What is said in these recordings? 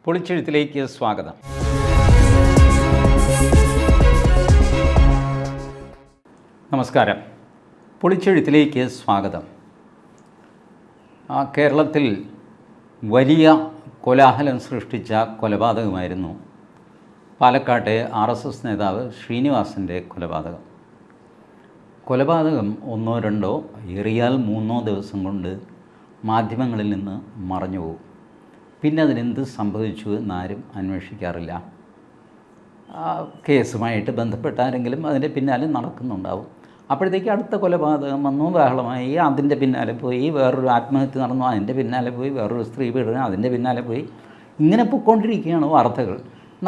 പൊളിച്ചെഴുത്തിലേക്ക് സ്വാഗതം. നമസ്കാരം. പൊളിച്ചെഴുത്തിലേക്ക് സ്വാഗതം. കേരളത്തിൽ വലിയ കോലാഹലം സൃഷ്ടിച്ച കൊലപാതകമായിരുന്നു പാലക്കാട്ടെ RSS നേതാവ് ശ്രീനിവാസൻ്റെ കൊലപാതകം ഒന്നോ രണ്ടോ ഏറിയാൽ 3 ദിവസം കൊണ്ട് മാധ്യമങ്ങളിൽ നിന്ന് മറഞ്ഞു പോകും. പിന്നെ അതിനെന്ത് സംഭവിച്ചു എന്നാരും അന്വേഷിക്കാറില്ല. കേസുമായിട്ട് ബന്ധപ്പെട്ട ആരെങ്കിലും അതിൻ്റെ പിന്നാലെ നടക്കുന്നുണ്ടാവും. അപ്പോഴത്തേക്ക് അടുത്ത കൊലപാതകം വന്നു, ബഹളമായി, അതിൻ്റെ പിന്നാലെ പോയി, വേറൊരു ആത്മഹത്യ നടന്നു, അതിൻ്റെ പിന്നാലെ പോയി, വേറൊരു സ്ത്രീ പീഡനം, അതിൻ്റെ പിന്നാലെ പോയി, ഇങ്ങനെ പൊയ്ക്കൊണ്ടിരിക്കുകയാണ് വാർത്തകൾ.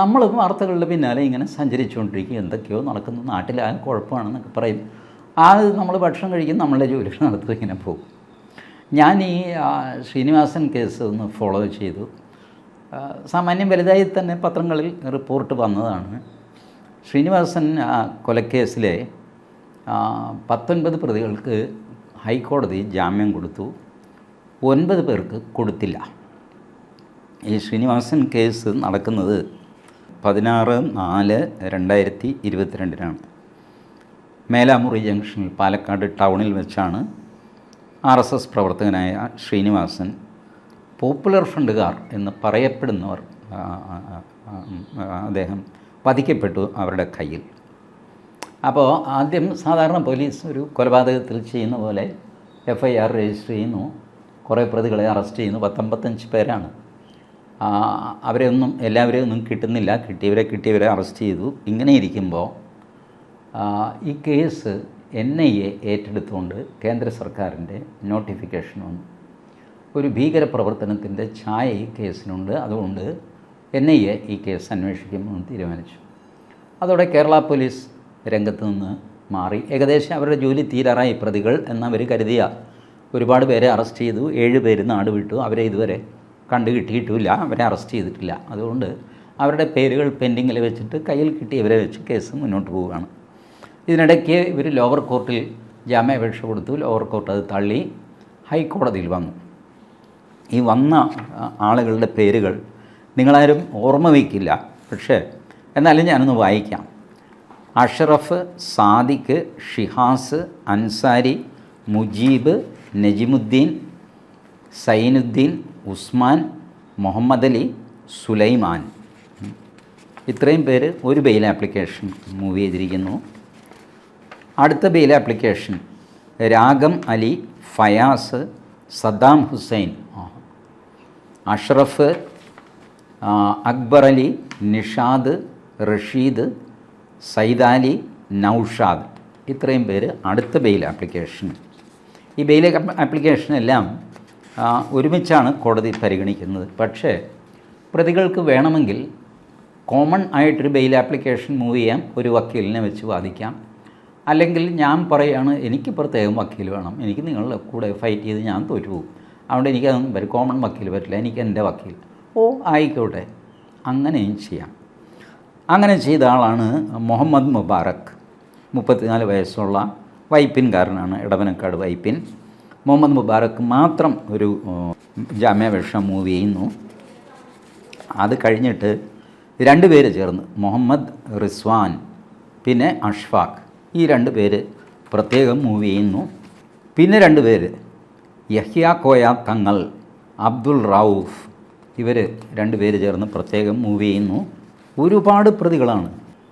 നമ്മളും വാർത്തകളുടെ പിന്നാലെ ഇങ്ങനെ സഞ്ചരിച്ചുകൊണ്ടിരിക്കും. എന്തൊക്കെയോ നടക്കുന്നു, നാട്ടിലാ കുഴപ്പമാണെന്നൊക്കെ പറയും. നമ്മൾ ഭക്ഷണം കഴിക്കും, നമ്മളുടെ ജോലികൾ നടത്തും, ഇങ്ങനെ പോകും. ഞാൻ ഈ ശ്രീനിവാസൻ കേസ് ഒന്ന് ഫോളോ ചെയ്തു. സാമാന്യം വലുതായി തന്നെ പത്രങ്ങളിൽ റിപ്പോർട്ട് വന്നതാണ്. ശ്രീനിവാസൻ കൊലക്കേസിലെ 19 പ്രതികൾക്ക് ഹൈക്കോടതി ജാമ്യം കൊടുത്തു, 9 പേർക്ക് കൊടുത്തില്ല. ഈ ശ്രീനിവാസൻ കേസ് നടക്കുന്നത് 16/4/2022 മേലാമുറി ജംഗ്ഷനിൽ പാലക്കാട് ടൗണിൽ വെച്ചാണ് RSS പ്രവർത്തകനായ ശ്രീനിവാസൻ പോപ്പുലർ ഫ്രണ്ടുകാർ എന്ന് പറയപ്പെടുന്നവർ അദ്ദേഹം വധിക്കപ്പെട്ടു അവരുടെ കയ്യിൽ. അപ്പോൾ ആദ്യം സാധാരണ പോലീസ് ഒരു കൊലപാതകത്തിൽ ചെയ്യുന്ന പോലെ FIR രജിസ്റ്റർ ചെയ്യുന്നു, കുറേ പ്രതികളെ അറസ്റ്റ് ചെയ്യുന്നു. 55 പേരാണ്. എല്ലാവരെയും ഒന്നും കിട്ടുന്നില്ല, കിട്ടിയവരെ അറസ്റ്റ് ചെയ്തു. ഇങ്ങനെ ഇരിക്കുമ്പോൾ ഈ കേസ് NIA ഏറ്റെടുത്തുകൊണ്ട് കേന്ദ്ര സർക്കാരിൻ്റെ നോട്ടിഫിക്കേഷൻ വന്നു. ഒരു ഭീകരപ്രവർത്തനത്തിൻ്റെ ഛായ ഈ കേസിനുണ്ട്, അതുകൊണ്ട് NIA ഈ കേസ് അന്വേഷിക്കുമെന്ന് തീരുമാനിച്ചു. അതോടെ കേരള പോലീസ് രംഗത്ത് നിന്ന് മാറി. ഏകദേശം അവരുടെ ജോലി തീരാറായി. പ്രതികൾ എന്നവർ കരുതിയ ഒരുപാട് പേരെ അറസ്റ്റ് ചെയ്തു. 7 പേര് നാട് വിട്ടു. അവരെ ഇതുവരെ കിട്ടിയിട്ടുമില്ല, അവരെ അറസ്റ്റ് ചെയ്തിട്ടില്ല. അതുകൊണ്ട് അവരുടെ പേരുകൾ പെൻഡിങ്ങിൽ വെച്ചിട്ട് കയ്യിൽ കിട്ടിയവരെ വെച്ച് കേസ് മുന്നോട്ട് പോവുകയാണ്. ഇതിനിടയ്ക്ക് ഇവർ ലോവർ കോർട്ടിൽ ജാമ്യാപേക്ഷ കൊടുത്തു. ലോവർ കോർട്ട് അത് തള്ളി ഹൈക്കോടതിയിൽ വന്നു. ഈ വന്ന ആളുകളുടെ പേരുകൾ നിങ്ങളാരും ഓർമ്മ വയ്ക്കില്ല, പക്ഷേ എന്നാലും ഞാനൊന്ന് വായിക്കാം. അഷ്റഫ്, സാദിഖ്, ഷിഹാസ്, അൻസാരി, മുജീബ്, നജിമുദ്ദീൻ, സൈനുദ്ദീൻ, ഉസ്മാൻ, മുഹമ്മദ് അലി, സുലൈമാൻ. ഇത്രയും പേര് ഒരു ബെയിൽ ആപ്ലിക്കേഷൻ മൂവ് ചെയ്തിരിക്കുന്നു. അടുത്ത ബെയിൽ ആപ്ലിക്കേഷൻ രാഗം അലി, ഫയാസ്, സദ്ദാം ഹുസൈൻ, അഷ്റഫ്, അക്ബർ അലി, നിഷാദ്, റഷീദ്, സൈദാലി, നൗഷാദ്. ഇത്രയും പേര് അടുത്ത ബെയിൽ ആപ്ലിക്കേഷൻ. ഈ ബെയിൽ ആപ്ലിക്കേഷനെല്ലാം ഒരുമിച്ചാണ് കോടതി പരിഗണിക്കുന്നത്. പക്ഷേ പ്രതികൾക്ക് വേണമെങ്കിൽ കോമൺ ആയിട്ടൊരു ബെയിൽ ആപ്ലിക്കേഷൻ മൂവ് ചെയ്യാം, ഒരു വക്കീലിനെ വെച്ച് വാദിക്കാം. അല്ലെങ്കിൽ ഞാൻ പറയുകയാണ് എനിക്ക് പ്രത്യേകം വക്കീൽ വേണം, എനിക്ക് നിങ്ങളുടെ കൂടെ ഫൈറ്റ് ചെയ്ത് ഞാൻ തോറ്റുപോകും, അതുകൊണ്ട് എനിക്കതൊന്നും കോമൺ വക്കീൽ പറ്റില്ല, എനിക്ക് എൻ്റെ വക്കീൽ. ആയിക്കോട്ടെ, അങ്ങനെയും ചെയ്യാം. അങ്ങനെ ചെയ്ത ആളാണ് മുഹമ്മദ് മുബാറക്. 34 വയസ്സുള്ള വൈപ്പിൻകാരനാണ്, ഇടവനക്കാട് വൈപ്പിൻ. മുഹമ്മദ് മുബാറക് മാത്രം ഒരു ജാമ്യാപേക്ഷ മൂവ് ചെയ്യുന്നു. അത് കഴിഞ്ഞിട്ട് 2 പേര് ചേർന്ന് മുഹമ്മദ് റിസ്വാൻ പിന്നെ അഷ്ഫാഖ്, ഈ 2 പേര് പ്രത്യേകം മൂവ് ചെയ്യുന്നു. പിന്നെ 2 പേര് യഹ്യ കോയ തങ്ങൾ, അബ്ദുൾ റൌഫ്, ഇവർ 2 പേര് ചേർന്ന് പ്രത്യേകം മൂവ് ചെയ്യുന്നു. ഒരുപാട് പ്രതികളാണ്.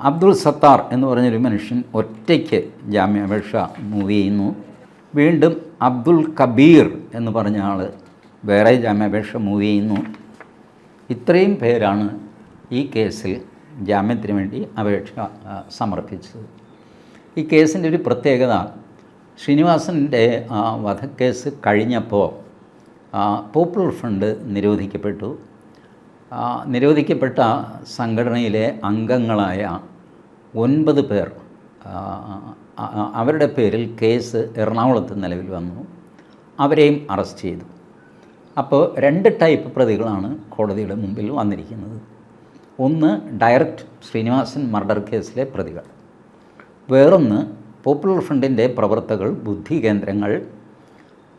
അബ്ദുൾ സത്താർ എന്ന് പറഞ്ഞൊരു മനുഷ്യൻ ഒറ്റയ്ക്ക് ജാമ്യാപേക്ഷ മൂവ് ചെയ്യുന്നു. വീണ്ടും അബ്ദുൾ കബീർ എന്ന് പറഞ്ഞ ആൾ വേറെ ജാമ്യാപേക്ഷ മൂവ് ചെയ്യുന്നു. ഇത്രയും പേരാണ് ഈ കേസിൽ ജാമ്യത്തിന് വേണ്ടി അപേക്ഷ സമർപ്പിച്ചത്. ഈ കേസിൻ്റെ ഒരു പ്രത്യേകത, ശ്രീനിവാസൻ്റെ വധക്കേസ് കഴിഞ്ഞപ്പോൾ പോപ്പുലർ ഫ്രണ്ട് നിരോധിക്കപ്പെട്ടു. നിരോധിക്കപ്പെട്ട സംഘടനയിലെ അംഗങ്ങളായ 9 പേർ, അവരുടെ പേരിൽ കേസ് എറണാകുളത്ത് നിലവിൽ വന്നു. അവരെയും അറസ്റ്റ് ചെയ്തു. അപ്പോൾ 2 ടൈപ്പ് പ്രതികളാണ് കോടതിയുടെ മുമ്പിൽ വന്നിരിക്കുന്നത്. ഒന്ന് ഡയറക്റ്റ് ശ്രീനിവാസൻ മർഡർ കേസിലെ പ്രതികൾ, വേറൊന്ന് പോപ്പുലർ ഫ്രണ്ടിൻ്റെ പ്രവർത്തകർ, ബുദ്ധി കേന്ദ്രങ്ങൾ.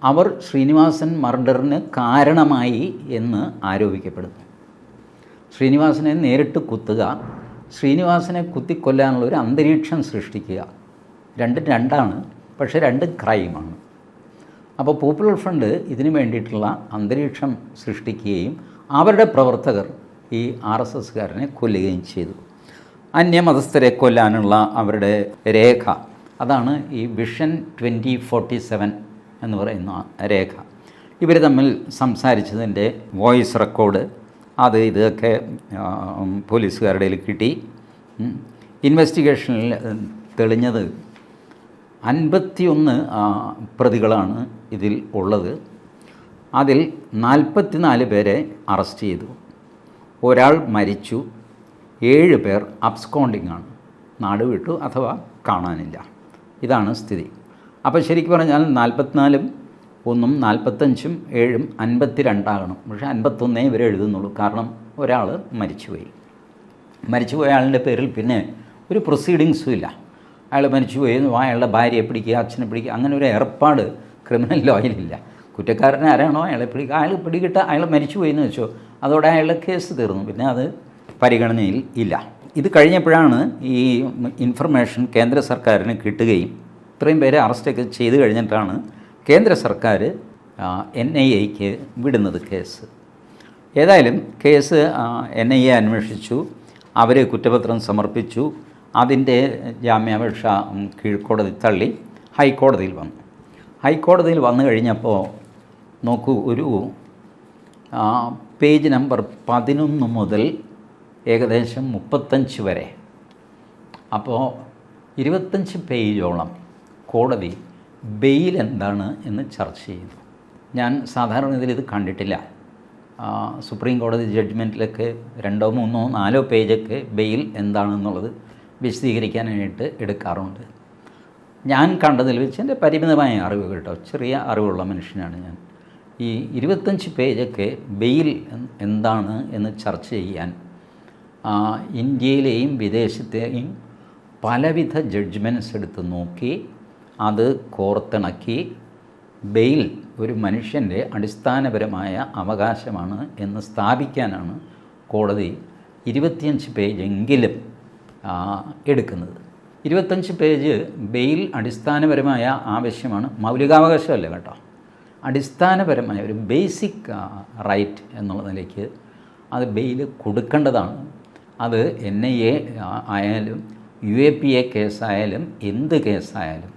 അവർ ശ്രീനിവാസൻ മർഡറിന് കാരണമായി എന്ന് ആരോപിക്കപ്പെടുന്നു. ശ്രീനിവാസനെ നേരിട്ട് കുത്തുക, ശ്രീനിവാസനെ കുത്തിക്കൊല്ലാനുള്ള ഒരു അന്തരീക്ഷം സൃഷ്ടിക്കുക. രണ്ടും രണ്ടാണ്, പക്ഷേ രണ്ടും ക്രൈമാണ്. അപ്പോൾ പോപ്പുലർ ഫ്രണ്ട് ഇതിനു വേണ്ടിയിട്ടുള്ള അന്തരീക്ഷം സൃഷ്ടിക്കുകയും അവരുടെ പ്രവർത്തകർ ഈ RSSകാരനെ കൊല്ലുകയും ചെയ്തു. അന്യമതസ്ഥരെ കൊല്ലാനുള്ള അവരുടെ രേഖ, അതാണ് ഈ വിഷൻ 2047 എന്ന് പറയുന്ന രേഖ. ഇവർ തമ്മിൽ സംസാരിച്ചതിൻ്റെ വോയിസ് റെക്കോർഡ് അത് ഇതൊക്കെ പോലീസുകാരുടെ കയ്യിൽ കിട്ടി. ഇൻവെസ്റ്റിഗേഷനിൽ തെളിഞ്ഞത് 51 പ്രതികളാണ് ഇതിൽ ഉള്ളത്. അതിൽ 44 പേരെ അറസ്റ്റ് ചെയ്തു. ഒരാൾ മരിച്ചു. 7 പേർ അബ്സ്കോണ്ടിങ് ആണ്, നാട് വിട്ടു അഥവാ കാണാനില്ല. ഇതാണ് സ്ഥിതി. അപ്പോൾ ശരിക്കും പറഞ്ഞാൽ 44-ഉം 1-ഉം 45-ഉം 7-ഉം 52 ആകണം. പക്ഷേ 51 ഇവരെ എഴുതുന്നുള്ളൂ. കാരണം ഒരാൾ മരിച്ചുപോയി. മരിച്ചുപോയ ആളിൻ്റെ പേരിൽ പിന്നെ ഒരു പ്രൊസീഡിങ്സും ഇല്ല. അയാൾ മരിച്ചുപോയി, അയാളുടെ ഭാര്യയെ പിടിക്കുക, അച്ഛനെ പിടിക്കുക, അങ്ങനെ ഒരു ഏർപ്പാട് ക്രിമിനൽ ലോയിലില്ല. കുറ്റക്കാരനെ ആരാണോ അയാളെ പിടിക്കുക, അയാൾ പിടികിട്ട അയാൾ മരിച്ചുപോയി എന്ന് വെച്ചോ, അതോടെ അയാളുടെ കേസ് തീർന്നു. പിന്നെ അത് പരിഗണനയിൽ ഇല്ല. ഇത് കഴിഞ്ഞപ്പോഴാണ് ഈ ഇൻഫർമേഷൻ കേന്ദ്ര സർക്കാരിന് കിട്ടുകയും ഇത്രയും പേരെ അറസ്റ്റൊക്കെ ചെയ്ത് കഴിഞ്ഞിട്ടാണ് കേന്ദ്ര സർക്കാർ NIAക്ക് വിടുന്നത് കേസ്. ഏതായാലും കേസ് NIA അന്വേഷിച്ചു. അവർ കുറ്റപത്രം സമർപ്പിച്ചു. അതിൻ്റെ ജാമ്യാപേക്ഷ കീഴ്ക്കോടതി തള്ളി ഹൈക്കോടതിയിൽ വന്നു. ഹൈക്കോടതിയിൽ വന്നു കഴിഞ്ഞപ്പോൾ നോക്കൂ, ഒരു പേജ് നമ്പർ 11 മുതൽ ഏകദേശം 35 വരെ, അപ്പോൾ 25 പേജോളം കോടതി ബെയിൽ എന്താണ് എന്ന് ചർച്ച ചെയ്തു. ഞാൻ സാധാരണ ഇതിൽ കണ്ടിട്ടില്ല. സുപ്രീം കോടതി ജഡ്ജ്മെൻറ്റിലൊക്കെ 2, 3, 4 പേജൊക്കെ ബെയിൽ എന്താണെന്നുള്ളത് വിശദീകരിക്കാനായിട്ട് എടുക്കാറുണ്ട്. ഞാൻ കണ്ടതിൽ വെച്ച് എൻ്റെ പരിമിതമായ അറിവ് കേട്ടോ, ചെറിയ അറിവുള്ള മനുഷ്യനാണ് ഞാൻ. ഈ 25 പേജൊക്കെ ബെയിൽ എന്താണ് എന്ന് ചർച്ച ചെയ്യാൻ ഇന്ത്യയിലെയും വിദേശത്തെയും പലവിധ ജഡ്ജ്മെൻറ്റ്സ് എടുത്ത് നോക്കി അത് കോർത്തിണക്കി ബെയിൽ ഒരു മനുഷ്യൻ്റെ അടിസ്ഥാനപരമായ അവകാശമാണ് എന്ന് സ്ഥാപിക്കാനാണ് കോടതി 25 പേജെങ്കിലും എടുക്കുന്നത്. 25 പേജ് ബെയിൽ അടിസ്ഥാനപരമായ ആവശ്യമാണ്, മൗലികാവകാശമല്ല കേട്ടോ, അടിസ്ഥാനപരമായ ഒരു ബേസിക് റൈറ്റ് എന്നുള്ള നിലയ്ക്ക് അത് ബെയിൽ കൊടുക്കേണ്ടതാണ്. അത് NIA ആയാലും UAPA കേസായാലും എന്ത് കേസായാലും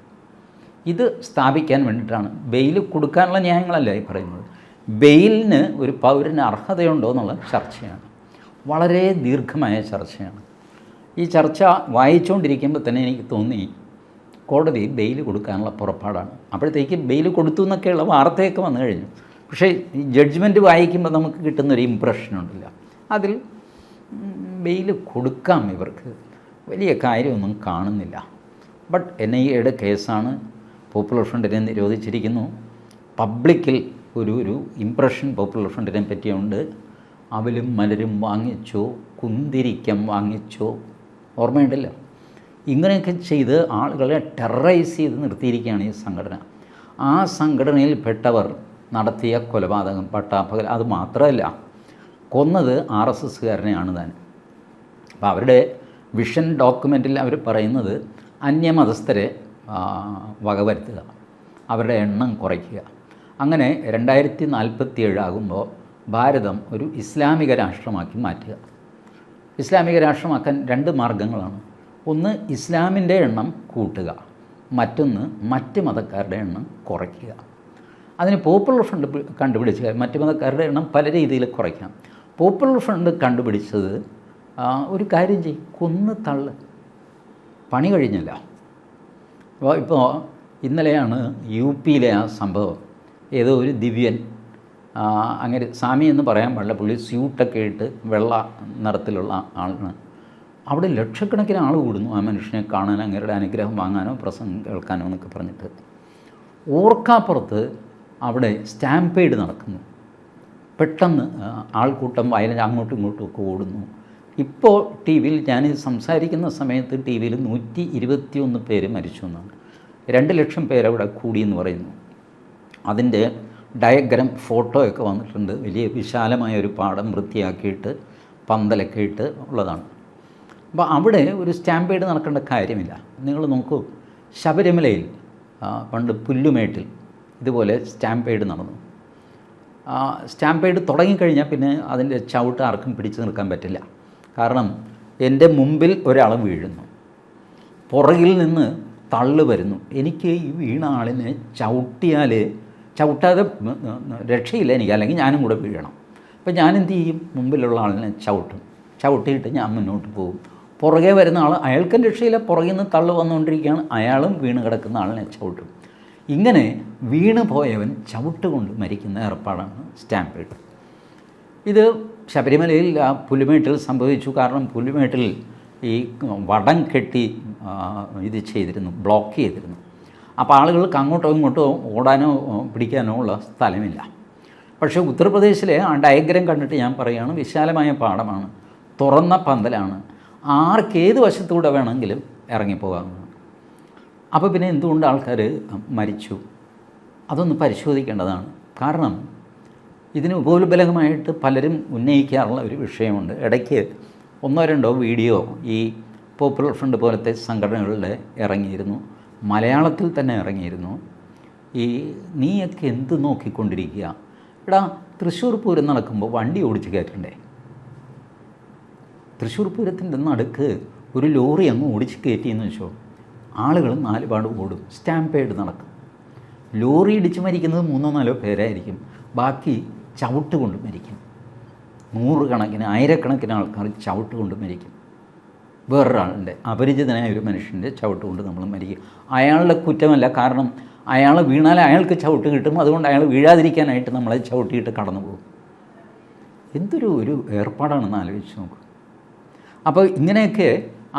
ഇത് സ്ഥാപിക്കാൻ വേണ്ടിയിട്ടാണ്. ബെയിൽ കൊടുക്കാനുള്ള ന്യായങ്ങളല്ല ഈ പറയുന്നത്. ബെയിലിന് ഒരു പൗരന് അർഹതയുണ്ടോ എന്നുള്ള ചർച്ചയാണ്, വളരെ ദീർഘമായ ചർച്ചയാണ്. ഈ ചർച്ച വായിച്ചുകൊണ്ടിരിക്കുമ്പോൾ തന്നെ എനിക്ക് തോന്നി കോടതി ബെയിൽ കൊടുക്കാനുള്ള പുറപ്പാടാണ്. അപ്പോഴത്തേക്ക് ബെയിൽ കൊടുത്തു എന്നൊക്കെയുള്ള വാർത്തയൊക്കെ വന്നു കഴിഞ്ഞു. പക്ഷേ ഈ ജഡ്ജ്മെൻറ്റ് വായിക്കുമ്പോൾ നമുക്ക് കിട്ടുന്നൊരു ഇമ്പ്രഷനുണ്ടല്ലോ, അതിൽ ബെയിൽ കൊടുക്കാം, ഇവർക്ക് വലിയ കാര്യമൊന്നും കാണുന്നില്ല. ബട്ട് NIAയുടെ കേസാണ്, പോപ്പുലർ ഫ്രണ്ടിനെ നിരോധിച്ചിരിക്കുന്നു. പബ്ലിക്കിൽ ഒരു ഇമ്പ്രഷൻ പോപ്പുലർ ഫ്രണ്ടിനെ പറ്റിയുണ്ട്. അവലും മലരും വാങ്ങിച്ചോ, കുന്തിരിക്കം വാങ്ങിച്ചോ, ഓർമ്മയുണ്ടല്ലോ. ഇങ്ങനെയൊക്കെ ചെയ്ത് ആളുകളെ ടെററൈസ് ചെയ്ത് നിർത്തിയിരിക്കുകയാണ് ഈ സംഘടന. ആ സംഘടനയിൽപ്പെട്ടവർ നടത്തിയ കൊലപാതകം പട്ടാപ്പകൽ, അത് മാത്രമല്ല കൊന്നത് RSSകാരനെയാണ് താൻ. അപ്പോൾ അവരുടെ വിഷൻ ഡോക്യുമെൻറ്റിൽ അവർ പറയുന്നത് അന്യമതസ്ഥരെ വകവരുത്തുക, അവരുടെ എണ്ണം കുറയ്ക്കുക. അങ്ങനെ 2047 ആകുമ്പോൾ ഭാരതം ഒരു ഇസ്ലാമിക രാഷ്ട്രമാക്കി മാറ്റുക. ഇസ്ലാമിക രാഷ്ട്രമാക്കാൻ 2 മാർഗങ്ങളാണ്. ഒന്ന് ഇസ്ലാമിൻ്റെ എണ്ണം കൂട്ടുക, മറ്റൊന്ന് മറ്റ് മതക്കാരുടെ എണ്ണം കുറയ്ക്കുക. അതിന് പോപ്പുലർ ഫ്രണ്ട് കണ്ടുപിടിച്ച മറ്റ് മതക്കാരുടെ എണ്ണം പല രീതിയിൽ കുറയ്ക്കാം. പോപ്പുലർ ഫ്രണ്ട് കണ്ടുപിടിച്ചത് ഒരു കാര്യം ചെയ്യും, കൊന്ന് തള്ള്, പണി കഴിഞ്ഞില്ല. ഇപ്പോൾ ഇന്നലെയാണ് UPയിലെ ആ സംഭവം. ഏതോ ഒരു ദിവ്യൻ, അങ്ങനെ സ്വാമി എന്ന് പറയാൻ പാടില്ല, പുള്ളി സ്യൂട്ടൊക്കെ ഇട്ട് വെള്ള നിറത്തിലുള്ള ആളാണ്. അവിടെ ലക്ഷക്കണക്കിന് ആൾ കൂടുന്നു ആ മനുഷ്യനെ കാണാൻ, അങ്ങയുടെ അനുഗ്രഹം വാങ്ങാനോ പ്രസംഗം കേൾക്കാനോ എന്നൊക്കെ പറഞ്ഞിട്ട്. ഓർക്കാപ്പുറത്ത് അവിടെ സ്റ്റാമ്പേഡ് നടക്കുന്നു. പെട്ടെന്ന് ആൾക്കൂട്ടം വയലൻ്റ് അങ്ങോട്ടും ഇങ്ങോട്ടും ഒക്കെ ഓടുന്നു. ഇപ്പോൾ TV-യിൽ ഞാൻ സംസാരിക്കുന്ന സമയത്ത് TV-യിൽ 121 പേര് മരിച്ചു എന്നാണ്. 2 ലക്ഷം പേരവിടെ കൂടിയെന്ന് പറയുന്നു. അതിൻ്റെ ഡയഗ്രാം ഫോട്ടോയൊക്കെ വന്നിട്ടുണ്ട്. വലിയ വിശാലമായ ഒരു പാടം വൃത്തിയാക്കിയിട്ട് പന്തലൊക്കെ ഇട്ട് ഉള്ളതാണ്. അപ്പോൾ അവിടെ ഒരു സ്റ്റാമ്പേഡ് നടക്കേണ്ട കാര്യമില്ല. നിങ്ങൾ നോക്കൂ, ശബരിമലയിൽ പണ്ട് പുല്ലുമേട്ടിൽ ഇതുപോലെ സ്റ്റാമ്പേഡ് നടന്നു. സ്റ്റാമ്പേഡ് തുടങ്ങിക്കഴിഞ്ഞാൽ പിന്നെ അതിൻ്റെ ചവിട്ട് ആർക്കും പിടിച്ചു നിൽക്കാൻ പറ്റില്ല. കാരണം എൻ്റെ മുമ്പിൽ ഒരാൾ വീഴുന്നു, പുറകിൽ നിന്ന് തള്ളു വരുന്നു. എനിക്ക് ഈ വീണ ആളിനെ ചവിട്ടാതെ രക്ഷയില്ല എനിക്ക്, അല്ലെങ്കിൽ ഞാനും കൂടെ വീഴണം. അപ്പോൾ ഞാൻ എന്ത് ചെയ്യും? മുമ്പിലുള്ള ആളിനെ ചവിട്ടിയിട്ട് ഞാൻ മുന്നോട്ട് പോകും. പുറകെ വരുന്ന ആൾ, അയാൾക്കും രക്ഷയില്ല, പുറകിൽ നിന്ന് തള്ളു വന്നുകൊണ്ടിരിക്കുകയാണ്, അയാളും വീണ് കിടക്കുന്ന ആളിനെ ചവിട്ടും. ഇങ്ങനെ വീണ് പോയവൻ ചവിട്ടുകൊണ്ട് മരിക്കുന്ന ഏർപ്പാടാണ് സ്റ്റാമ്പേഡ്. ഇത് ശബരിമലയിൽ പുലിമേട്ടിൽ സംഭവിച്ചു. കാരണം പുലിമേട്ടിൽ ഈ വടം കെട്ടി ഇത് ചെയ്തിരുന്നു, ബ്ലോക്ക് ചെയ്തിരുന്നു. അപ്പോൾ ആളുകൾക്ക് അങ്ങോട്ടോ ഇങ്ങോട്ടോ ഓടാനോ പിടിക്കാനോ ഉള്ള സ്ഥലമില്ല. പക്ഷേ ഉത്തർപ്രദേശിലെ ആ ഡയഗ്രം കണ്ടിട്ട് ഞാൻ പറയുകയാണ്, വിശാലമായ പാടമാണ്, തുറന്ന പന്തലാണ്, ആർക്കേത് വശത്തൂടെ വേണമെങ്കിലും ഇറങ്ങിപ്പോകാവുന്നതാണ്. അപ്പോൾ പിന്നെ എന്തുകൊണ്ട് ആൾക്കാർ മരിച്ചു? അതൊന്ന് പരിശോധിക്കേണ്ടതാണ്. കാരണം ഇതിന് ഉപോത്ബലകമായിട്ട് പലരും ഉന്നയിക്കാറുള്ള ഒരു വിഷയമുണ്ട്. ഇടയ്ക്ക് 1-2 വീഡിയോ ഈ പോപ്പുലർ ഫ്രണ്ട് പോലത്തെ സംഘടനകളുടെ ഇറങ്ങിയിരുന്നു, മലയാളത്തിൽ തന്നെ ഇറങ്ങിയിരുന്നു. ഈ നീയൊക്കെ എന്ത് നോക്കിക്കൊണ്ടിരിക്കുക? എടാ, തൃശ്ശൂർ പൂരം നടക്കുമ്പോൾ വണ്ടി ഓടിച്ച് കയറ്റണ്ടേ? തൃശ്ശൂർ പൂരത്തിൻ്റെ നടുക്ക് ഒരു ലോറി അങ്ങ് ഓടിച്ച് കയറ്റിയെന്ന് വെച്ചോ, ആളുകൾ 4 പാട് ഓടും, സ്റ്റാമ്പേഡ് നടക്കും. ലോറി ഇടിച്ച് മരിക്കുന്നത് 3-4 പേരായിരിക്കും, ബാക്കി ചവിട്ട് കൊണ്ട് മരിക്കും. 100 കണക്കിന് 1000 ആൾക്കാർ ചവിട്ട് കൊണ്ട് മരിക്കും. വേറൊരാളുടെ, അപരിചിതനായ ഒരു മനുഷ്യൻ്റെ ചവിട്ട് കൊണ്ട് നമ്മൾ മരിക്കും. അയാളുടെ കുറ്റമല്ല, കാരണം അയാൾ വീണാൽ അയാൾക്ക് ചവിട്ട് കിട്ടും, അതുകൊണ്ട് അയാൾ വീഴാതിരിക്കാനായിട്ട് നമ്മളെ ചവിട്ടിയിട്ട് കടന്നു പോകും. എന്തൊരു ഏർപ്പാടാണെന്ന് ആലോചിച്ച് നോക്കും. അപ്പോൾ ഇങ്ങനെയൊക്കെ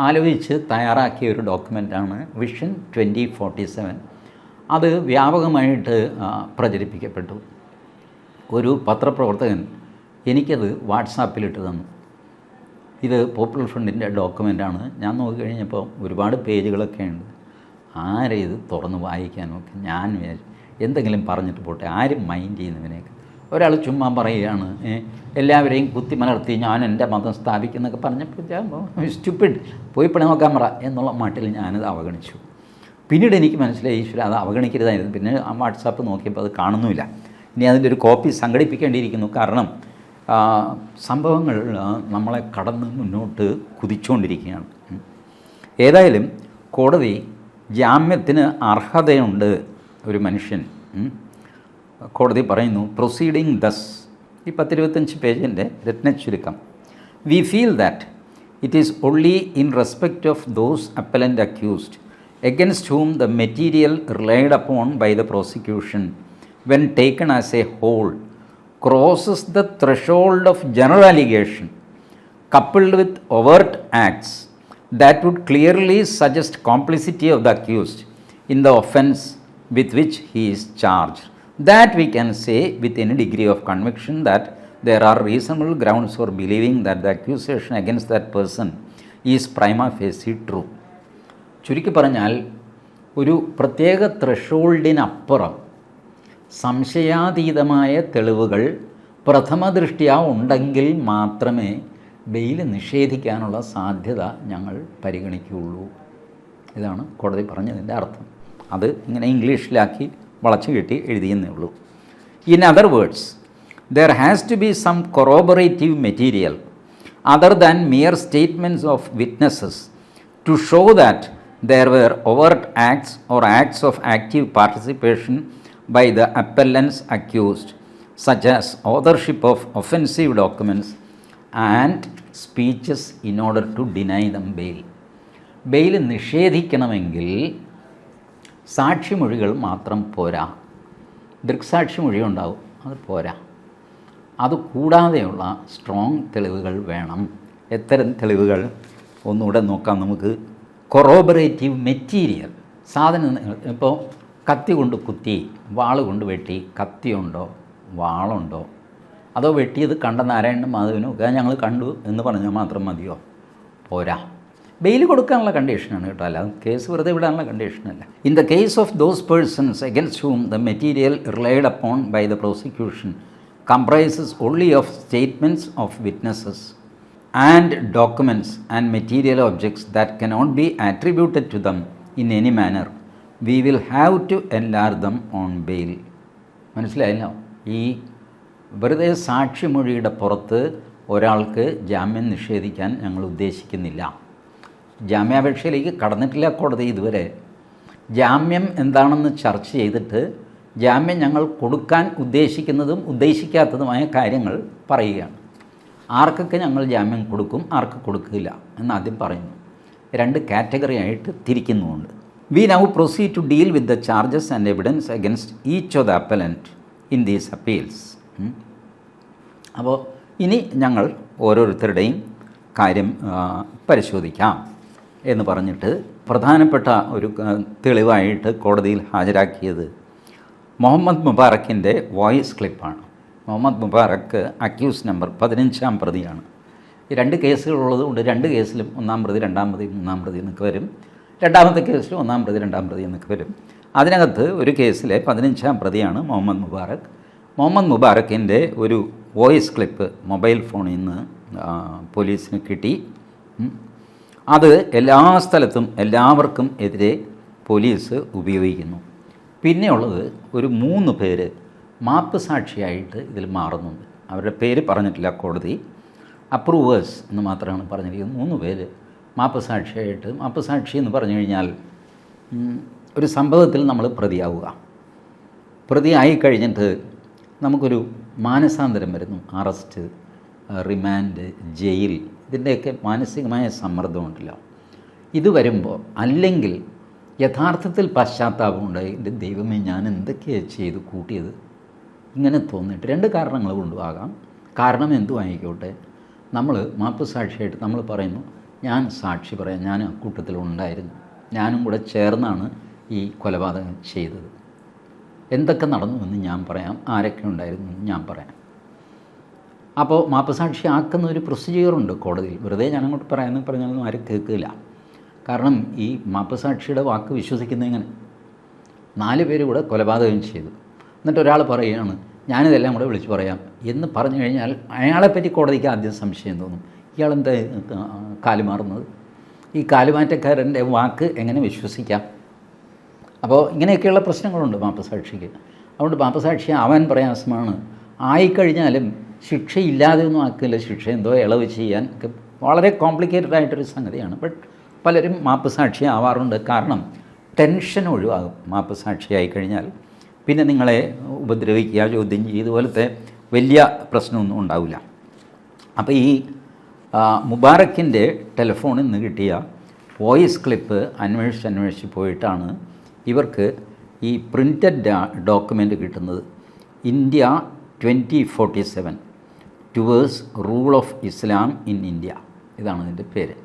ആലോചിച്ച് തയ്യാറാക്കിയ ഒരു ഡോക്യുമെൻ്റാണ് വിഷൻ 2047. അത് വ്യാപകമായിട്ട് പ്രചരിപ്പിക്കപ്പെട്ടു. ഒരു പത്രപ്രവർത്തകൻ എനിക്കത് വാട്സാപ്പിലിട്ട് തന്നു. ഇത് പോപ്പുലർ ഫ്രണ്ടിൻ്റെ ഡോക്യുമെൻ്റാണ്. ഞാൻ നോക്കിക്കഴിഞ്ഞപ്പോൾ ഒരുപാട് പേജുകളൊക്കെ ഉണ്ട്. ആരെ ഇത് തുറന്ന് വായിക്കാനൊക്കെ ഞാൻ എന്തെങ്കിലും പറഞ്ഞിട്ട് പോട്ടെ, ആരും മൈൻഡ് ചെയ്യുന്നതിനേക്ക്. ഒരാൾ ചുമ്മാ പറയുകയാണ്, എല്ലാവരെയും കുത്തിമലർത്തി ഞാൻ എൻ്റെ മതം സ്ഥാപിക്കുന്നൊക്കെ പറഞ്ഞപ്പോൾ സ്റ്റുപ്പിഡ്, പോയി പണി നോക്കാൻ പറ എന്നുള്ള മട്ടിൽ ഞാനത് അവഗണിച്ചു. പിന്നീട് എനിക്ക് മനസ്സിലായി, ഈശ്വര അത് അവഗണിക്കരുതായിരുന്നു. പിന്നെ ആ വാട്സാപ്പ് നോക്കിയപ്പോൾ അത് കാണുന്നുമില്ല. ഇനി അതിൻ്റെ ഒരു കോപ്പി സംഘടിപ്പിക്കേണ്ടിയിരിക്കുന്നു. കാരണം സംഭവങ്ങൾ നമ്മളെ കടന്ന് മുന്നോട്ട് കുതിച്ചുകൊണ്ടിരിക്കുകയാണ്. ഏതായാലും കോടതി ജാമ്യത്തിന് അർഹതയുണ്ട് ഒരു മനുഷ്യൻ. കോടതി പറയുന്നു, പ്രൊസീഡിങ് ദസ്, ഈ 10-25 പേജിൻ്റെ രത്നച്ചുരുക്കം. We feel that it is only in respect of those appellant accused against whom the material relied upon by the prosecution when taken as a whole crosses the threshold of general allegation coupled with overt acts that would clearly suggest complicity of the accused in the offence with which he is charged, that we can say with any degree of conviction that there are reasonable grounds for believing that the accusation against that person is prima facie true. ചുരുക്കി പറഞ്ഞാൽ ഒരു പ്രത്യേക ത്രഷോൾഡിനപ്പുറം സംശയാതീതമായ തെളിവുകൾ പ്രഥമദൃഷ്ട്യാ ഉണ്ടെങ്കിൽ മാത്രമേ bail നിഷേധിക്കാനുള്ള സാധ്യത ഞങ്ങൾ പരിഗണിക്കുകയുള്ളൂ. ഇതാണ് കോടതി പറഞ്ഞതിൻ്റെ അർത്ഥം. അത് ഇങ്ങനെ ഇംഗ്ലീഷിലാക്കി വളച്ചു കെട്ടി എഴുതിയെന്നേ ഉള്ളൂ. In other words, there has to be some corroborative material other than mere statements of witnesses to show that there were overt acts or acts of active participation by the appellants accused, such as authorship of offensive documents and speeches in order to deny them bail. Bail നിഷേധിക്കണമെങ്കിൽ സാക്ഷിമൊഴികൾ മാത്രം പോരാ, ദൃക്സാക്ഷിമൊഴി ഉണ്ടാവും, അത് പോരാ. അതുകൂടാതെയുള്ള strong തെളിവുകൾ വേണം. എത്തരം തെളിവുകൾ ഒന്നുകൂടെ നോക്കാം നമുക്ക്. കൊറോബറേറ്റീവ് മെറ്റീരിയൽ, സാധനം. ഇപ്പോൾ കത്തി കൊണ്ട് കുത്തി, വാൾ കൊണ്ട് വെട്ടി, കത്തിയുണ്ടോ വാളുണ്ടോ, അതോ വെട്ടിയത് കണ്ട നാരായണനും മാധവനും ഒക്കെ ഞങ്ങൾ കണ്ടു എന്ന് പറഞ്ഞാൽ മാത്രം മതിയോ? പോരാ. ബെയിൽ കൊടുക്കാനുള്ള കണ്ടീഷനാണ് കേട്ടോ, അല്ലാതെ കേസ് വെറുതെ വിടാനുള്ള കണ്ടീഷനല്ല. In the case of those persons against whom the material relied upon by the prosecution comprises only of statements of witnesses and documents and material objects that cannot be attributed to them in any manner, we will have to enlarge them on bail. മനസ്സിലായല്ലോ? ഈ വെറുതെ സാക്ഷിമൊഴിയുടെ പുറത്ത് ഒരാൾക്ക് ജാമ്യം നിഷേധിക്കാൻ ഞങ്ങൾ ഉദ്ദേശിക്കുന്നില്ല. ജാമ്യാപേക്ഷയിലേക്ക് കടന്നിട്ടില്ല കോടതി ഇതുവരെ. ജാമ്യം എന്താണെന്ന് ചർച്ച ചെയ്തിട്ട് ജാമ്യം ഞങ്ങൾ കൊടുക്കാൻ ഉദ്ദേശിക്കുന്നതും ഉദ്ദേശിക്കാത്തതുമായ കാര്യങ്ങൾ പറയുകയാണ്. ആർക്കൊക്കെ ഞങ്ങൾ ജാമ്യം കൊടുക്കും, ആർക്ക് കൊടുക്കില്ല എന്ന് ആദ്യം പറയുന്നു. 2 കാറ്റഗറി ആയിട്ട് തിരിക്കുന്നുമുണ്ട്. We now proceed to deal with the charges and evidence against each of the appellant in these appeals. അപ്പോൾ ഇനി ഞങ്ങൾ ഓരോരുത്തരുടെയും കാര്യം പരിശോധിക്കാം എന്ന് പറഞ്ഞിട്ട് പ്രധാനപ്പെട്ട ഒരു തെളിവായിട്ട് കോടതിയിൽ ഹാജരാക്കിയത് മുഹമ്മദ് മുബാറക്കിൻ്റെ വോയിസ് ക്ലിപ്പാണ്. മുഹമ്മദ് മുബാറക്ക് അക്യൂസ് നമ്പർ 15-ാം പ്രതിയാണ്. ഈ 2 കേസുകളുള്ളത് കൊണ്ട് 2 കേസിലും 1-ാം പ്രതി, 2-ാം പ്രതി, 3-ാം പ്രതി എന്നൊക്കെ വരും. 2-ാമത്തെ കേസിൽ 1-ാം പ്രതി, 2-ാം പ്രതി എന്നൊക്കെ വരും. അതിനകത്ത് ഒരു കേസിലെ 15-ാം പ്രതിയാണ് മുഹമ്മദ് മുബാറക്ക്. മുഹമ്മദ് മുബാറക്കിൻ്റെ ഒരു വോയിസ് ക്ലിപ്പ് മൊബൈൽ ഫോണിൽ നിന്ന് പോലീസിന് കിട്ടി. അത് എല്ലാ സ്ഥലത്തും എല്ലാവർക്കും എതിരെ പോലീസ് ഉപയോഗിക്കുന്നു. പിന്നെയുള്ളത് ഒരു 3 പേര് മാപ്പ് സാക്ഷിയായിട്ട് ഇതിൽ മാറുന്നുണ്ട്. അവരുടെ പേര് പറഞ്ഞിട്ടില്ല കോടതി, അപ്രൂവേഴ്സ് എന്ന് മാത്രമാണ് പറഞ്ഞിരിക്കുന്നത്. 3 പേര് മാപ്പ് സാക്ഷിയായിട്ട്. മാപ്പ് സാക്ഷി എന്ന് പറഞ്ഞു കഴിഞ്ഞാൽ ഒരു സംഭവത്തിൽ നമ്മൾ പ്രതിയാവുക. പ്രതിയായി കഴിഞ്ഞിട്ട് നമുക്കൊരു മാനസാന്തരം വരുന്നു. അറസ്റ്റ്, റിമാൻഡ്, ജയിൽ, ഇതിൻ്റെയൊക്കെ മാനസികമായ സമ്മർദ്ദമുണ്ടല്ലോ. ഇത് വരുമ്പോൾ അല്ലെങ്കിൽ യഥാർത്ഥത്തിൽ പശ്ചാത്താപമുണ്ടായി, എൻ്റെ ദൈവമേ ഞാൻ എന്തൊക്കെയാണ് ചെയ്ത് കൂട്ടിയത്, ഇങ്ങനെ തോന്നിയിട്ട് 2 കാരണങ്ങൾ കൊണ്ടുമാകാം. കാരണം എന്തും ആയിക്കോട്ടെ, നമ്മൾ മാപ്പ് സാക്ഷിയായിട്ട് നമ്മൾ പറയുന്നു, ഞാൻ സാക്ഷി പറയാം, ഞാൻ ആ കൂട്ടത്തിലുണ്ടായിരുന്നു, ഞാനും കൂടെ ചേർന്നാണ് ഈ കൊലപാതകം ചെയ്തത്, എന്തൊക്കെ നടന്നുവെന്ന് ഞാൻ പറയാം, ആരൊക്കെ ഉണ്ടായിരുന്നു എന്ന് ഞാൻ പറയാം. അപ്പോൾ മാപ്പ് സാക്ഷി ആക്കുന്ന ഒരു പ്രൊസീജിയറുണ്ട് കോടതിയിൽ. വെറുതെ ഞാനങ്ങോട്ട് പറയാമെന്ന് പറഞ്ഞാലൊന്നും ആരും കേൾക്കില്ല. കാരണം ഈ മാപ്പ് സാക്ഷിയുടെ വാക്ക് വിശ്വസിക്കുന്നത് ഇങ്ങനെ 4 പേര് കൂടെ കൊലപാതകം ചെയ്തു, എന്നിട്ട് ഒരാൾ പറയുകയാണ് ഞാനിതെല്ലാം കൂടെ വിളിച്ച് പറയാം എന്ന് പറഞ്ഞു കഴിഞ്ഞാൽ അയാളെപ്പറ്റി കോടതിക്ക് ആദ്യം സംശയം തോന്നും. ഇയാളെന്താ കാലുമാറുന്നത്? ഈ കാലുമാറ്റക്കാരൻ്റെ വാക്ക് എങ്ങനെ വിശ്വസിക്കാം? അപ്പോൾ ഇങ്ങനെയൊക്കെയുള്ള പ്രശ്നങ്ങളുണ്ട് മാപ്പ് സാക്ഷിക്ക്. അതുകൊണ്ട് മാപ്പ് സാക്ഷി ആവാൻ പ്രയാസമാണ്. ആയിക്കഴിഞ്ഞാലും ശിക്ഷയില്ലാതെ ഒന്നും ആക്കില്ല. ശിക്ഷ എന്തോ ഇളവ് ചെയ്യാൻ വളരെ കോംപ്ലിക്കേറ്റഡ് ആയിട്ടൊരു സംഗതിയാണ്. ബട്ട് പലരും മാപ്പ് സാക്ഷി ആവാറുണ്ട്. കാരണം ടെൻഷൻ ഒഴിവാകും മാപ്പ് സാക്ഷിയായി കഴിഞ്ഞാൽ. പിന്നെ നിങ്ങളെ ഉപദ്രവിക്കുക, ചോദ്യം ചെയ്യുക, ഇതുപോലത്തെ വലിയ പ്രശ്നമൊന്നും ഉണ്ടാവില്ല. അപ്പോൾ ഈ മുബാറക്കിൻ്റെ ടെലിഫോണിൽ നിന്ന് കിട്ടിയ വോയിസ് ക്ലിപ്പ് അന്വേഷിച്ച് പോയിട്ടാണ് ഇവർക്ക് ഈ പ്രിൻറ്റഡ് ഡോക്യുമെൻ്റ് കിട്ടുന്നത്. India 2047 towards rule of Islam in India, ഇതാണ് ഇതിൻ്റെ പേര്.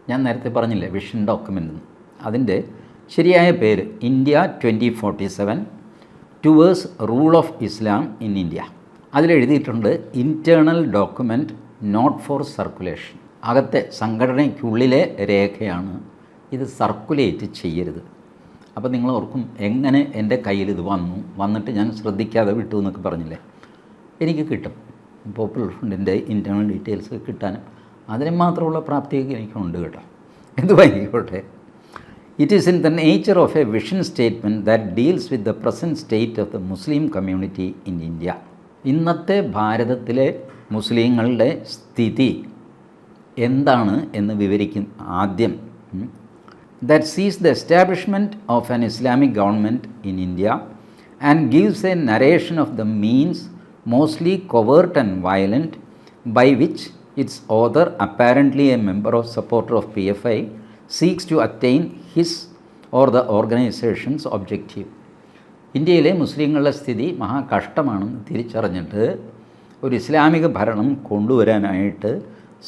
ഞാൻ നേരത്തെ പറഞ്ഞില്ലേ വിഷൻ ഡോക്യുമെൻ്റ്, അതിൻ്റെ ശരിയായ പേര് India 2047 towards rule of Islam in India. അതിലെഴുതിയിട്ടുണ്ട് internal document not for circulation. അകത്തെ സംഘടനയ്ക്കുള്ളിലെ രേഖയാണ്, ഇത് സർക്കുലേറ്റ് ചെയ്യരുത്. അപ്പോൾ നിങ്ങൾ ഓർക്കും എങ്ങനെ എൻ്റെ കയ്യിൽ ഇത് വന്നിട്ട് ഞാൻ ശ്രദ്ധിക്കാതെ വിട്ടു എന്നൊക്കെ പറഞ്ഞില്ലേ. എനിക്ക് കിട്ടും പോപ്പുലർ ഫണ്ടിൻ്റെ ഇൻറ്റേർണൽ ഡീറ്റെയിൽസ് കിട്ടാനും അതിന് മാത്രമുള്ള പ്രാപ്തിയൊക്കെ എനിക്കുണ്ട് കേട്ടോ. എന്തുവായിക്കോട്ടെ, it is in the nature of a vision statement that deals with the present state of the Muslim community in India. ഇന്നത്തെ ഭാരതത്തിലെ മുസ്ലിങ്ങളുടെ സ്ഥിതി എന്താണ് എന്ന് വിവരിക്കും ആദ്യം. that sees the establishment of an Islamic government in India and gives a narration of the means, mostly covert and violent, by which its author, apparently a member or supporter of PFI, seeks to attain his or the organization's objective. ഇന്ത്യയിലെ മുസ്ലിങ്ങളുടെ സ്ഥിതി മഹാകഷ്ടമാണെന്ന് തിരിച്ചറിഞ്ഞിട്ട് ഒരു ഇസ്ലാമിക ഭരണം കൊണ്ടുവരാനായിട്ട്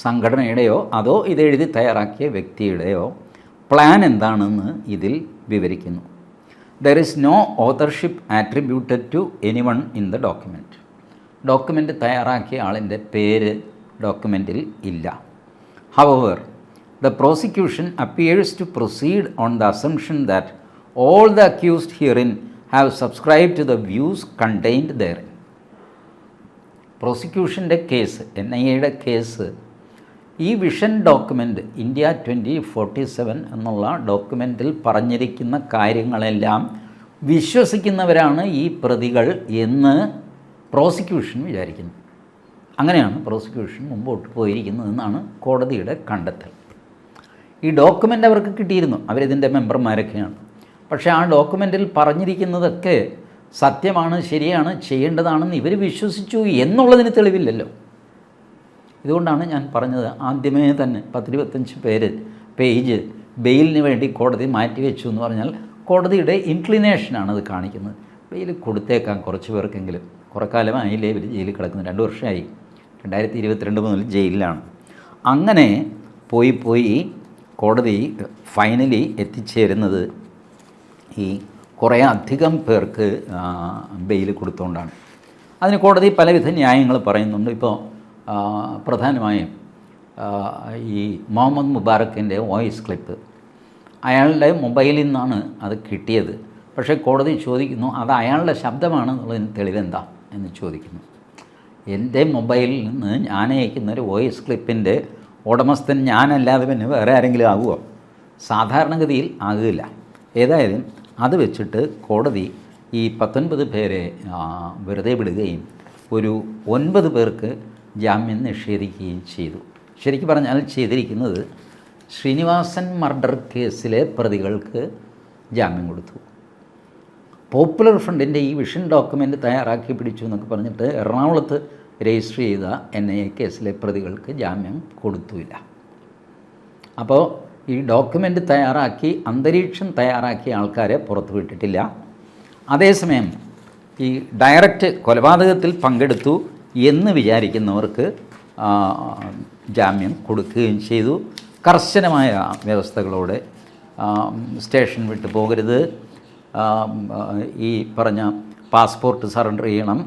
സംഘടനയുടെയോ അതോ ഇതെഴുതി തയ്യാറാക്കിയ വ്യക്തിയുടെയോ plan എന്താണെന്ന് ഇതിൽ വിവരിക്കുന്നു. There is no authorship attributed to anyone in the document. Document തയ്യാറാക്കിയ ആളിൻ്റെ പേര് ഡോക്യുമെൻറ്റിൽ ഇല്ല. However the prosecution appears to proceed on the assumption that all the accused herein have subscribe to the views contained therein. പ്രോസിക്യൂഷൻ്റെ case, NIAയുടെ case ഈ vision document India 2047 എന്നുള്ള ഡോക്യുമെൻറ്റിൽ പറഞ്ഞിരിക്കുന്ന കാര്യങ്ങളെല്ലാം വിശ്വസിക്കുന്നവരാണ് ഈ പ്രതികൾ എന്ന് പ്രോസിക്യൂഷൻ വിചാരിക്കുന്നു. അങ്ങനെയാണ് പ്രോസിക്യൂഷൻ മുമ്പോട്ട് പോയിരിക്കുന്നതെന്നാണ് കോടതിയുടെ കണ്ടെത്തൽ. ഈ ഡോക്യുമെൻ്റ് അവർക്ക് കിട്ടിയിരുന്നു, അവരിതിൻ്റെ മെമ്പർമാരൊക്കെയാണ്. പക്ഷേ ആ ഡോക്യുമെൻറ്റിൽ പറഞ്ഞിരിക്കുന്നതൊക്കെ സത്യമാണ്, ശരിയാണ്, ചെയ്യേണ്ടതാണെന്ന് ഇവർ വിശ്വസിച്ചു എന്നുള്ളതിന് തെളിവില്ലല്ലോ. ഇതുകൊണ്ടാണ് ഞാൻ പറഞ്ഞത്, ആദ്യമേ തന്നെ 10-25 പേജ് ബെയിലിന് വേണ്ടി കോടതി മാറ്റിവെച്ചു എന്ന് പറഞ്ഞാൽ കോടതിയുടെ ഇൻക്ലിനേഷനാണ് അത് കാണിക്കുന്നത്. ബെയിൽ കൊടുത്തേക്കാം കുറച്ച് പേർക്കെങ്കിലും. കുറേ കാലമായില്ലേ ഇവർ ജയിലിൽ കിടക്കുന്നത്, 2 വർഷമായി, 2022 മുതൽ ജയിലിലാണ്. അങ്ങനെ പോയി കോടതി ഫൈനലി എത്തിച്ചേരുന്നത് ഈ കുറേ അധികം പേർക്ക് ബെയിൽ കൊടുത്തുകൊണ്ടാണ്. അതിന് കോടതി പലവിധ ന്യായങ്ങൾ പറയുന്നുണ്ട്. ഇപ്പോൾ പ്രധാനമായും ഈ മുഹമ്മദ് മുബാറക്കിൻ്റെ വോയിസ് ക്ലിപ്പ്, അയാളുടെ മൊബൈലിൽ നിന്നാണ് അത് കിട്ടിയത്. പക്ഷേ കോടതി ചോദിക്കുന്നു, അത് അയാളുടെ ശബ്ദമാണെന്നുള്ളതിന് തെളിവെന്താ എന്ന് ചോദിക്കുന്നു. എൻ്റെ മൊബൈലിൽ നിന്ന് ഞാൻ അയക്കുന്നൊരു വോയിസ് ക്ലിപ്പിൻ്റെ ഉടമസ്ഥൻ ഞാനല്ലാതെ പിന്നെ വേറെ ആരെങ്കിലും ആകുമോ? സാധാരണഗതിയിൽ ആകില്ല. ഏതായാലും അത് വെച്ചിട്ട് കോടതി ഈ 19 പേരെ വെറുതെ വിടുകയും ഒരു 9 പേർക്ക് ജാമ്യം നിഷേധിക്കുകയും ചെയ്തു. ശരിക്കും പറഞ്ഞാൽ ചെയ്തിരിക്കുന്നത് ശ്രീനിവാസൻ മർഡർ കേസിലെ പ്രതികൾക്ക് ജാമ്യം കൊടുത്തു. പോപ്പുലർ ഫ്രണ്ടിൻ്റെ ഈ വിഷൻ ഡോക്യുമെൻ്റ് തയ്യാറാക്കി പിടിച്ചു എന്നൊക്കെ പറഞ്ഞിട്ട് എറണാകുളത്ത് രജിസ്റ്റർ ചെയ്ത NIA കേസിലെ പ്രതികൾക്ക് ജാമ്യം കൊടുത്തുമില്ല. അപ്പോൾ ഈ ഡോക്യുമെൻ്റ് തയ്യാറാക്കി അന്തരീക്ഷം തയ്യാറാക്കിയ ആൾക്കാരെ പുറത്തു വിട്ടിട്ടില്ല. അതേസമയം ഈ ഡയറക്റ്റ് കൊലപാതകത്തിൽ പങ്കെടുത്തു എന്ന് വിചാരിക്കുന്നവർക്ക് ജാമ്യം കൊടുക്കുകയും ചെയ്തു. കർശനമായ വ്യവസ്ഥകളോടെ സ്റ്റേഷൻ വിട്ടു പോകരുത്, ഈ പറഞ്ഞ പാസ്പോർട്ട് സറണ്ടർ ചെയ്യണം,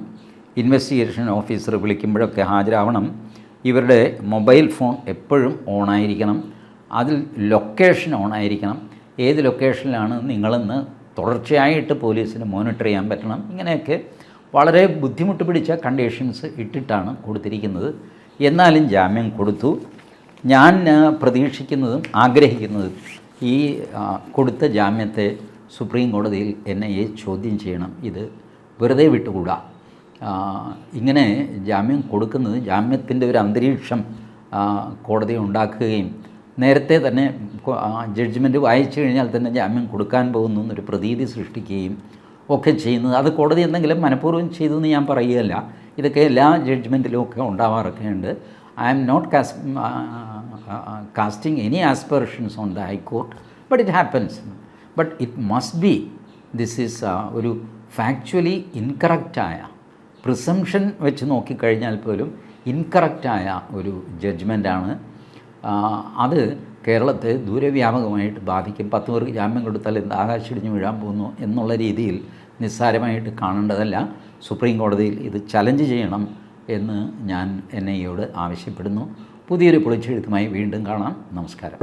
ഇൻവെസ്റ്റിഗേഷൻ ഓഫീസർ വിളിക്കുമ്പോഴൊക്കെ ഹാജരാവണം, ഇവരുടെ മൊബൈൽ ഫോൺ എപ്പോഴും ഓണായിരിക്കണം, അതിൽ ലൊക്കേഷൻ ഓണായിരിക്കണം, ഏത് ലൊക്കേഷനിലാണ് നിങ്ങളെന്ന് തുടർച്ചയായിട്ട് പോലീസിന് മോണിറ്റർ ചെയ്യാൻ പറ്റണം. ഇങ്ങനെയൊക്കെ വളരെ ബുദ്ധിമുട്ട് പിടിച്ച കണ്ടീഷൻസ് ഇട്ടിട്ടാണ് കൊടുത്തിരിക്കുന്നത്. എന്നാലും ജാമ്യം കൊടുത്തു. ഞാൻ പ്രതീക്ഷിക്കുന്നതും ആഗ്രഹിക്കുന്നതും ഈ കൊടുത്ത ജാമ്യത്തെ സുപ്രീം കോടതിയിൽ NIA ചോദ്യം ചെയ്യണം. ഇത് വെറുതെ വിട്ടുകൂടാ. ഇങ്ങനെ ജാമ്യം കൊടുക്കുന്നത് ജാമ്യത്തിൻ്റെ ഒരു അന്തരീക്ഷം കോടതി ഉണ്ടാക്കുകയും നേരത്തെ തന്നെ ജഡ്ജ്മെൻറ്റ് വായിച്ചു കഴിഞ്ഞാൽ തന്നെ ജാമ്യം കൊടുക്കാൻ പോകുന്നു എന്നൊരു പ്രതീതി സൃഷ്ടിക്കുകയും ഒക്കെ ചെയ്യുന്നത്, അത് കോടതി എന്തെങ്കിലും മനഃപൂർവ്വം ചെയ്തു എന്ന് ഞാൻ പറയുകയല്ല. ഇതൊക്കെ എല്ലാ ജഡ്ജ്മെൻറ്റിലും ഒക്കെ ഉണ്ടാവാറൊക്കെ ഉണ്ട്. I am not casting any aspirations on the high court, but it happens. But it must be, this is ഒരു ഫാക്ച്വലി ഇൻകറക്റ്റായ, പ്രിസംഷൻ വെച്ച് നോക്കിക്കഴിഞ്ഞാൽ പോലും ഇൻകറക്റ്റായ ഒരു ജഡ്ജ്മെൻറ്റാണ്. അത് കേരളത്തെ ദൂരവ്യാപകമായിട്ട് ബാധിക്കും. 10 പേർക്ക് ജാമ്യം കൊടുത്താൽ എന്ത് ആകാശിടിഞ്ഞ് വീഴാൻ പോകുന്നു എന്നുള്ള രീതിയിൽ നിസ്സാരമായിട്ട് കാണേണ്ടതല്ല. സുപ്രീം കോടതിയിൽ ഇത് ചലഞ്ച് ചെയ്യണം എന്ന് ഞാൻ NIA യോട് ആവശ്യപ്പെടുന്നു. പുതിയൊരു പൊളിച്ചെഴുത്തുമായി വീണ്ടും കാണാം. നമസ്കാരം.